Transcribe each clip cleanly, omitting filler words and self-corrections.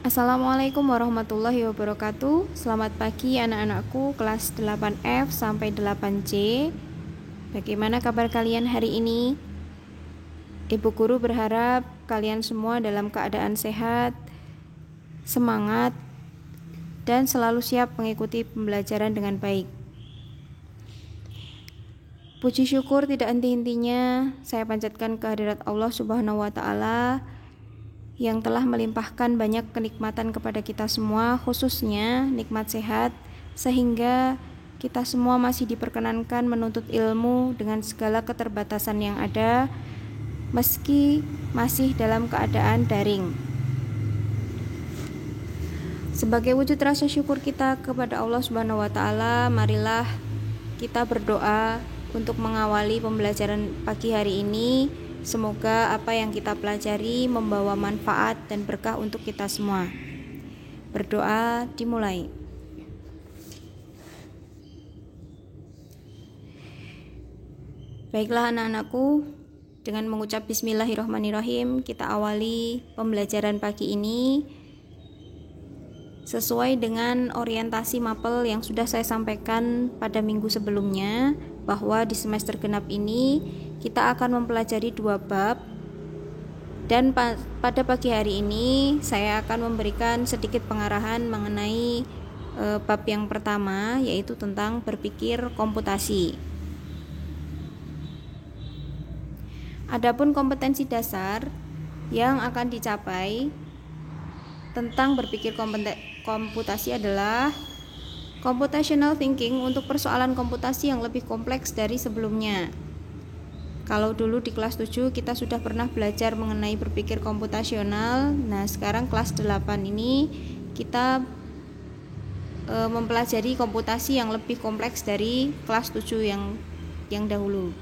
Assalamualaikum warahmatullahi wabarakatuh. Selamat pagi anak-anakku kelas 8F sampai 8C. Bagaimana kabar kalian hari ini? Ibu guru berharap kalian semua dalam keadaan sehat, semangat, dan selalu siap mengikuti pembelajaran dengan baik. Puji syukur tidak henti-hentinya saya panjatkan kehadirat Allah Subhanahu wa Ta'ala yang telah melimpahkan banyak kenikmatan kepada kita semua, khususnya nikmat sehat, sehingga kita semua masih diperkenankan menuntut ilmu dengan segala keterbatasan yang ada, meski masih dalam keadaan daring. Sebagai wujud rasa syukur kita kepada Allah Subhanahu wa Ta'ala, marilah kita berdoa untuk mengawali pembelajaran pagi hari ini. Semoga apa yang kita pelajari membawa manfaat dan berkah untuk kita semua. Berdoa dimulai. Baiklah anak-anakku, dengan mengucap bismillahirrahmanirrahim, kita awali pembelajaran pagi ini sesuai dengan orientasi mapel yang sudah saya sampaikan pada minggu sebelumnya, bahwa di semester genap ini kita akan mempelajari 2 bab, dan pada pagi hari ini saya akan memberikan sedikit pengarahan mengenai bab yang pertama, yaitu tentang berpikir komputasi. Adapun kompetensi dasar yang akan dicapai tentang berpikir komputasi adalah computational thinking untuk persoalan komputasi yang lebih kompleks dari sebelumnya. Kalau dulu di kelas 7 kita sudah pernah belajar mengenai berpikir komputasional, nah sekarang kelas 8 ini kita mempelajari komputasi yang lebih kompleks dari kelas 7 yang dahulu.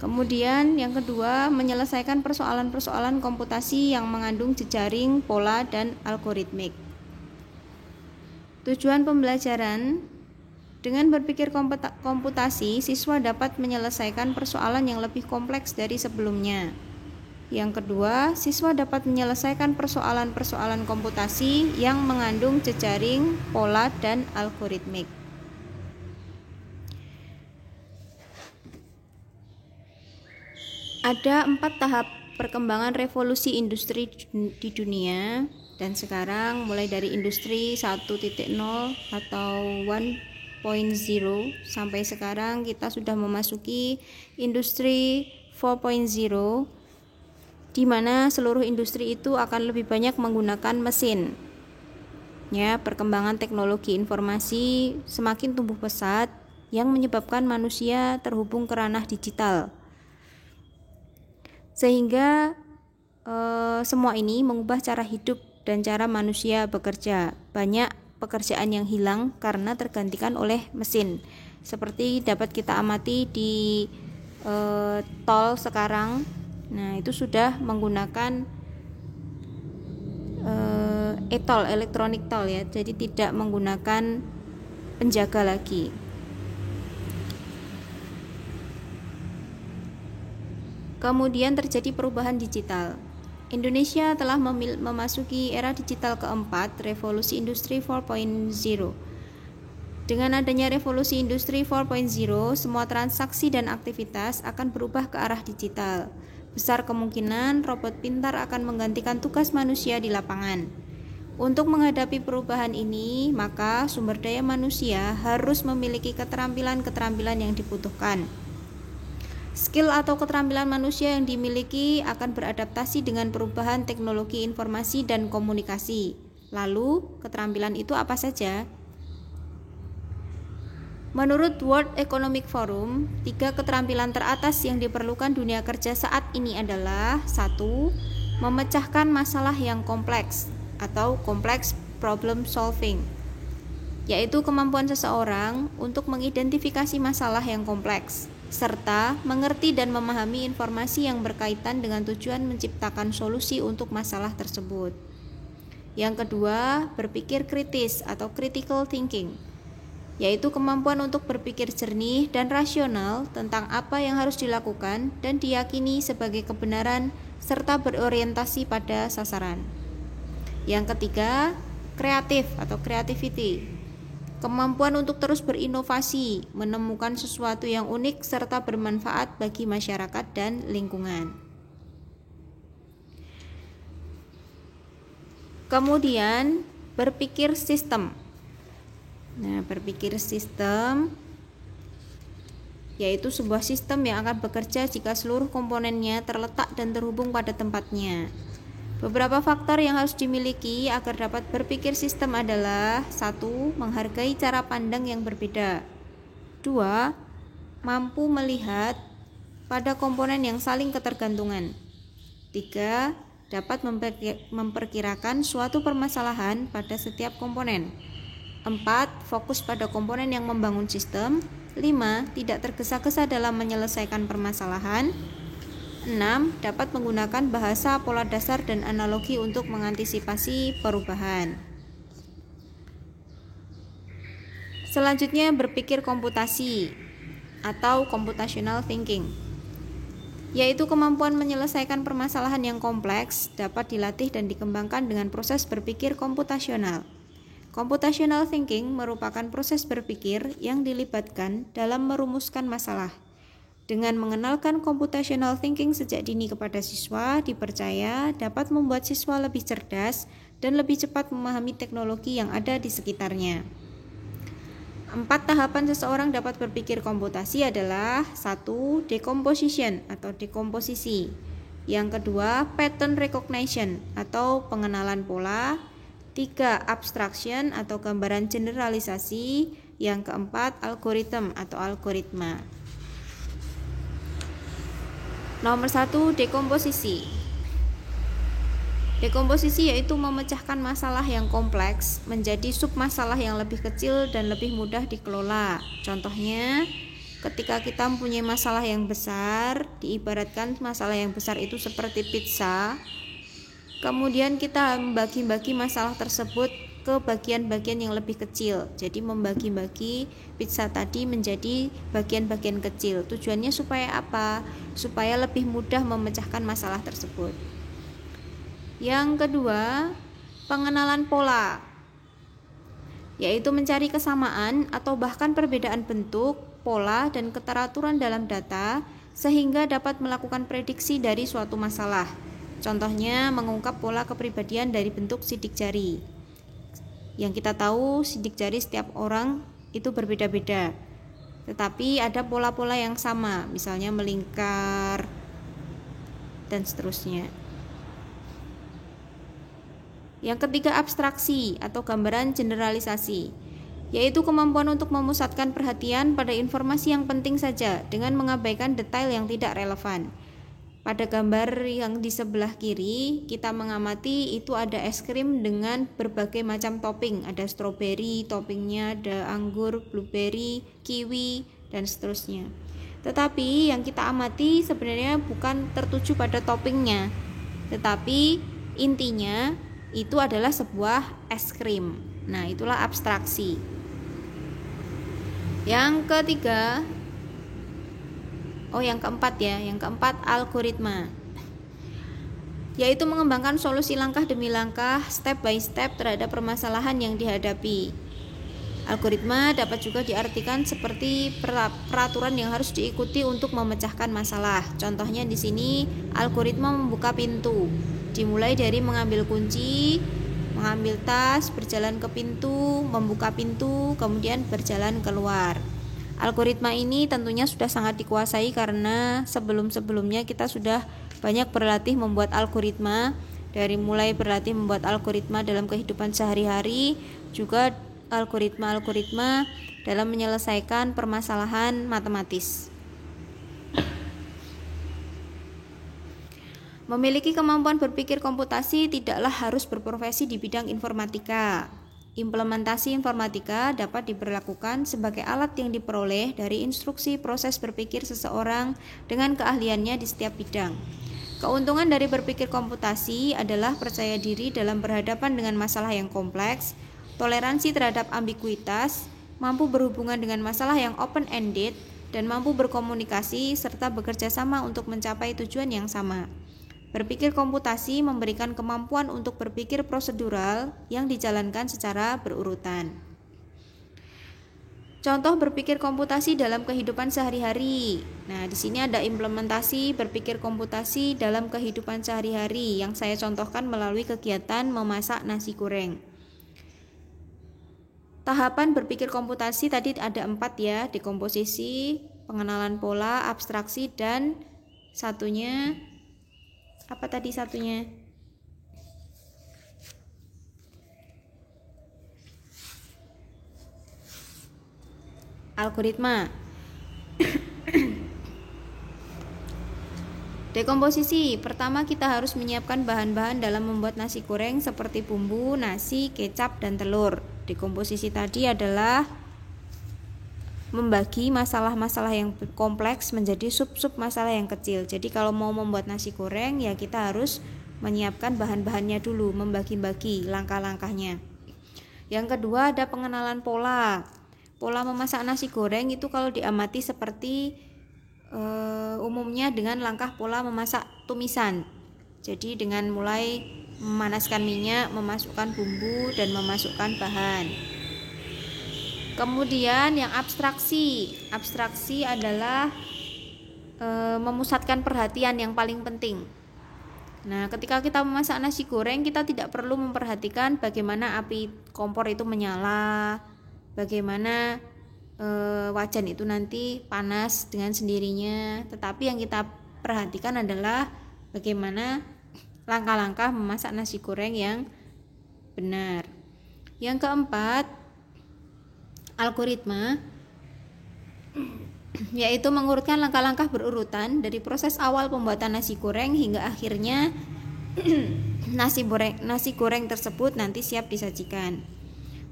Kemudian yang kedua, menyelesaikan persoalan-persoalan komputasi yang mengandung jejaring, pola, dan algoritmik. Tujuan pembelajaran, dengan berpikir komputasi, siswa dapat menyelesaikan persoalan yang lebih kompleks dari sebelumnya. Yang kedua, siswa dapat menyelesaikan persoalan-persoalan komputasi yang mengandung jejaring, pola, dan algoritmik. Ada 4 tahap perkembangan revolusi industri di dunia, dan sekarang mulai dari industri 1.0 atau 1.0 sampai sekarang kita sudah memasuki industri 4.0, di mana seluruh industri itu akan lebih banyak menggunakan mesin. Ya, perkembangan teknologi informasi semakin tumbuh pesat yang menyebabkan manusia terhubung ke ranah digital. Sehingga semua ini mengubah cara hidup dan cara manusia bekerja. Banyak pekerjaan yang hilang karena tergantikan oleh mesin. Seperti dapat kita amati di tol sekarang. Nah, itu sudah menggunakan e-tol, electronic toll ya. Jadi tidak menggunakan penjaga lagi. Kemudian terjadi perubahan digital. Indonesia telah memasuki era digital keempat, revolusi industri 4.0. Dengan adanya revolusi industri 4.0, semua transaksi dan aktivitas akan berubah ke arah digital. Besar kemungkinan robot pintar akan menggantikan tugas manusia di lapangan. Untuk menghadapi perubahan ini, maka sumber daya manusia harus memiliki keterampilan-keterampilan yang dibutuhkan. Skill atau keterampilan manusia yang dimiliki akan beradaptasi dengan perubahan teknologi informasi dan komunikasi. Lalu, keterampilan itu apa saja? Menurut World Economic Forum, 3 keterampilan teratas yang diperlukan dunia kerja saat ini adalah 1. Memecahkan masalah yang kompleks atau complex problem solving, yaitu kemampuan seseorang untuk mengidentifikasi masalah yang kompleks serta mengerti dan memahami informasi yang berkaitan dengan tujuan menciptakan solusi untuk masalah tersebut. Yang kedua, berpikir kritis atau critical thinking, yaitu kemampuan untuk berpikir jernih dan rasional tentang apa yang harus dilakukan dan diyakini sebagai kebenaran serta berorientasi pada sasaran. Yang ketiga, kreatif atau creativity. Kemampuan untuk terus berinovasi, menemukan sesuatu yang unik serta bermanfaat bagi masyarakat dan lingkungan. Kemudian, berpikir sistem. Nah, berpikir sistem yaitu sebuah sistem yang akan bekerja jika seluruh komponennya terletak dan terhubung pada tempatnya. Beberapa faktor yang harus dimiliki agar dapat berpikir sistem adalah: 1. Menghargai cara pandang yang berbeda. 2. Mampu melihat pada komponen yang saling ketergantungan. 3. Dapat memperkirakan suatu permasalahan pada setiap komponen. 4. Fokus pada komponen yang membangun sistem. 5. Tidak tergesa-gesa dalam menyelesaikan permasalahan. 6. Dapat menggunakan bahasa, pola dasar, dan analogi untuk mengantisipasi perubahan. Selanjutnya, berpikir komputasi atau computational thinking, yaitu kemampuan menyelesaikan permasalahan yang kompleks dapat dilatih dan dikembangkan dengan proses berpikir komputasional. Computational thinking merupakan proses berpikir yang dilibatkan dalam merumuskan masalah. Dengan mengenalkan computational thinking sejak dini kepada siswa, dipercaya dapat membuat siswa lebih cerdas dan lebih cepat memahami teknologi yang ada di sekitarnya. 4 tahapan seseorang dapat berpikir komputasi adalah: 1. Decomposition atau dekomposisi. Yang kedua, pattern recognition atau pengenalan pola. 3. Abstraction atau gambaran generalisasi. Yang keempat, algoritma atau algoritma. Nomor 1, dekomposisi. Dekomposisi yaitu memecahkan masalah yang kompleks menjadi submasalah yang lebih kecil dan lebih mudah dikelola. Contohnya, ketika kita mempunyai masalah yang besar, diibaratkan masalah yang besar itu seperti pizza. Kemudian kita membagi-bagi masalah tersebut ke bagian-bagian yang lebih kecil. Jadi membagi-bagi pizza tadi menjadi bagian-bagian kecil. Tujuannya supaya apa? Supaya lebih mudah memecahkan masalah tersebut. Yang kedua, pengenalan pola, yaitu mencari kesamaan atau bahkan perbedaan bentuk, pola, dan keteraturan dalam data sehingga dapat melakukan prediksi dari suatu masalah. Contohnya, mengungkap pola kepribadian dari bentuk sidik jari. Yang kita tahu, sidik jari setiap orang itu berbeda-beda, tetapi ada pola-pola yang sama, misalnya melingkar dan seterusnya. Yang ketiga, abstraksi atau gambaran generalisasi, yaitu kemampuan untuk memusatkan perhatian pada informasi yang penting saja dengan mengabaikan detail yang tidak relevan. Pada gambar yang di sebelah kiri, kita mengamati itu ada es krim dengan berbagai macam topping. Ada stroberi, toppingnya ada anggur, blueberry, kiwi, dan seterusnya. Tetapi yang kita amati sebenarnya bukan tertuju pada toppingnya, tetapi intinya itu adalah sebuah es krim. Nah, itulah abstraksi. Yang keempat, algoritma, yaitu mengembangkan solusi langkah demi langkah, step by step terhadap permasalahan yang dihadapi. Algoritma dapat juga diartikan seperti peraturan yang harus diikuti untuk memecahkan masalah. Contohnya di sini, algoritma membuka pintu, dimulai dari mengambil kunci, mengambil tas, berjalan ke pintu, membuka pintu, kemudian berjalan keluar. Algoritma ini tentunya sudah sangat dikuasai karena sebelum-sebelumnya kita sudah banyak berlatih membuat algoritma, dari mulai berlatih membuat algoritma dalam kehidupan sehari-hari, juga algoritma-algoritma dalam menyelesaikan permasalahan matematis. Memiliki kemampuan berpikir komputasi tidaklah harus berprofesi di bidang informatika. Implementasi informatika dapat diberlakukan sebagai alat yang diperoleh dari instruksi proses berpikir seseorang dengan keahliannya di setiap bidang. Keuntungan dari berpikir komputasi adalah percaya diri dalam berhadapan dengan masalah yang kompleks, toleransi terhadap ambiguitas, mampu berhubungan dengan masalah yang open-ended, dan mampu berkomunikasi serta bekerja sama untuk mencapai tujuan yang sama. Berpikir komputasi memberikan kemampuan untuk berpikir prosedural yang dijalankan secara berurutan. Contoh berpikir komputasi dalam kehidupan sehari-hari. Nah, di sini ada implementasi berpikir komputasi dalam kehidupan sehari-hari yang saya contohkan melalui kegiatan memasak nasi goreng. Tahapan berpikir komputasi tadi ada 4 ya, dekomposisi, pengenalan pola, abstraksi, dan satunya apa tadi satunya? Algoritma. Dekomposisi. Pertama kita harus menyiapkan bahan-bahan dalam membuat nasi goreng seperti bumbu, nasi, kecap, dan telur. Dekomposisi tadi adalah membagi masalah-masalah yang kompleks menjadi sub-sub masalah yang kecil. Jadi kalau mau membuat nasi goreng ya kita harus menyiapkan bahan-bahannya dulu, membagi-bagi langkah-langkahnya. Yang kedua ada pengenalan pola. Pola memasak nasi goreng itu kalau diamati seperti umumnya dengan langkah pola memasak tumisan. Jadi dengan mulai memanaskan minyak, memasukkan bumbu, dan memasukkan bahan. Kemudian yang abstraksi. Abstraksi adalah memusatkan perhatian yang paling penting. Nah, ketika kita memasak nasi goreng, kita tidak perlu memperhatikan bagaimana api kompor itu menyala, bagaimana wajan itu nanti panas dengan sendirinya. Tetapi yang kita perhatikan adalah bagaimana langkah-langkah memasak nasi goreng yang benar. Yang keempat, algoritma, yaitu mengurutkan langkah-langkah berurutan dari proses awal pembuatan nasi goreng hingga akhirnya nasi goreng tersebut nanti siap disajikan.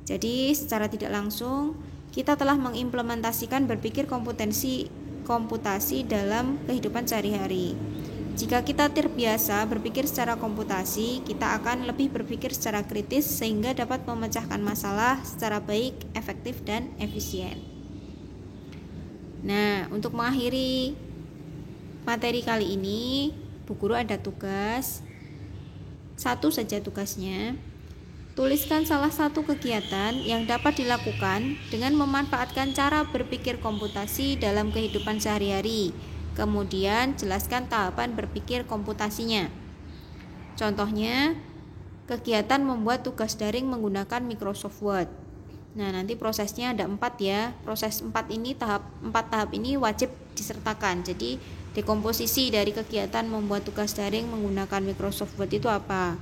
Jadi secara tidak langsung kita telah mengimplementasikan berpikir komputasi dalam kehidupan sehari-hari. Jika kita terbiasa berpikir secara komputasi, kita akan lebih berpikir secara kritis sehingga dapat memecahkan masalah secara baik, efektif, dan efisien. Nah, untuk mengakhiri materi kali ini, Bu Guru ada tugas. Satu saja tugasnya. Tuliskan salah satu kegiatan yang dapat dilakukan dengan memanfaatkan cara berpikir komputasi dalam kehidupan sehari-hari. Kemudian jelaskan tahapan berpikir komputasinya. Contohnya, kegiatan membuat tugas daring menggunakan Microsoft Word. Nah, nanti prosesnya ada 4 ya. Proses 4 tahap ini wajib disertakan. Jadi, dekomposisi dari kegiatan membuat tugas daring menggunakan Microsoft Word itu apa?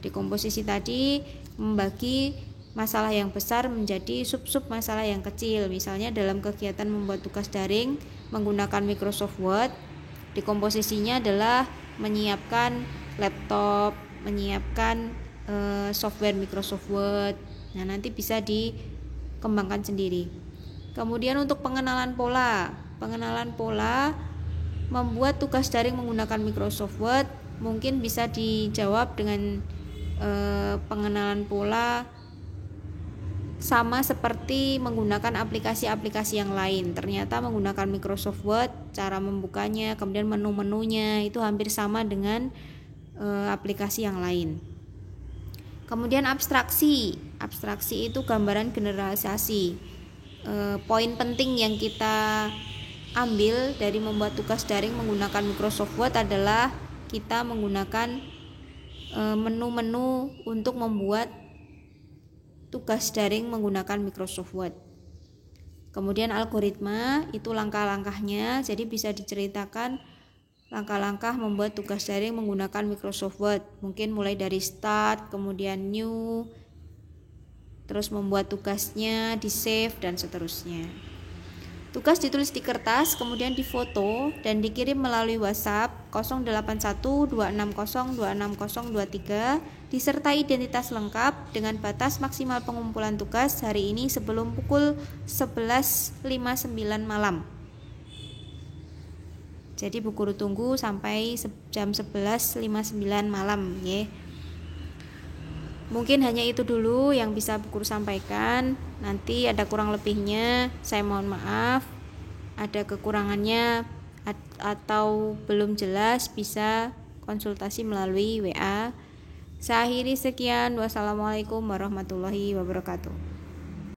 Dekomposisi tadi membagi masalah yang besar menjadi sub-sub masalah yang kecil. Misalnya dalam kegiatan membuat tugas daring menggunakan Microsoft Word, dekomposisinya adalah menyiapkan laptop, menyiapkan software Microsoft Word. Nah, nanti bisa dikembangkan sendiri. Kemudian untuk pengenalan pola membuat tugas daring menggunakan Microsoft Word mungkin bisa dijawab dengan pengenalan pola sama seperti menggunakan aplikasi-aplikasi yang lain. Ternyata menggunakan Microsoft Word, cara membukanya, kemudian menu-menunya itu hampir sama dengan aplikasi yang lain. Kemudian abstraksi itu gambaran generalisasi. Poin penting yang kita ambil dari membuat tugas daring menggunakan Microsoft Word adalah kita menggunakan menu-menu untuk membuat tugas daring menggunakan Microsoft Word. Kemudian algoritma itu langkah-langkahnya, jadi bisa diceritakan langkah-langkah membuat tugas daring menggunakan Microsoft Word. Mungkin mulai dari start, kemudian new, terus membuat tugasnya, di save, dan seterusnya. Tugas ditulis di kertas, kemudian difoto dan dikirim melalui WhatsApp 08126026023 disertai identitas lengkap dengan batas maksimal pengumpulan tugas hari ini sebelum pukul 11.59 malam. Jadi Bu Guru tunggu sampai jam 11.59 malam ya. Mungkin hanya itu dulu yang bisa Bu Guru sampaikan. Nanti ada kurang lebihnya saya mohon maaf. Ada kekurangannya atau belum jelas bisa konsultasi melalui WA. Saya akhiri sekian. Wassalamualaikum warahmatullahi wabarakatuh.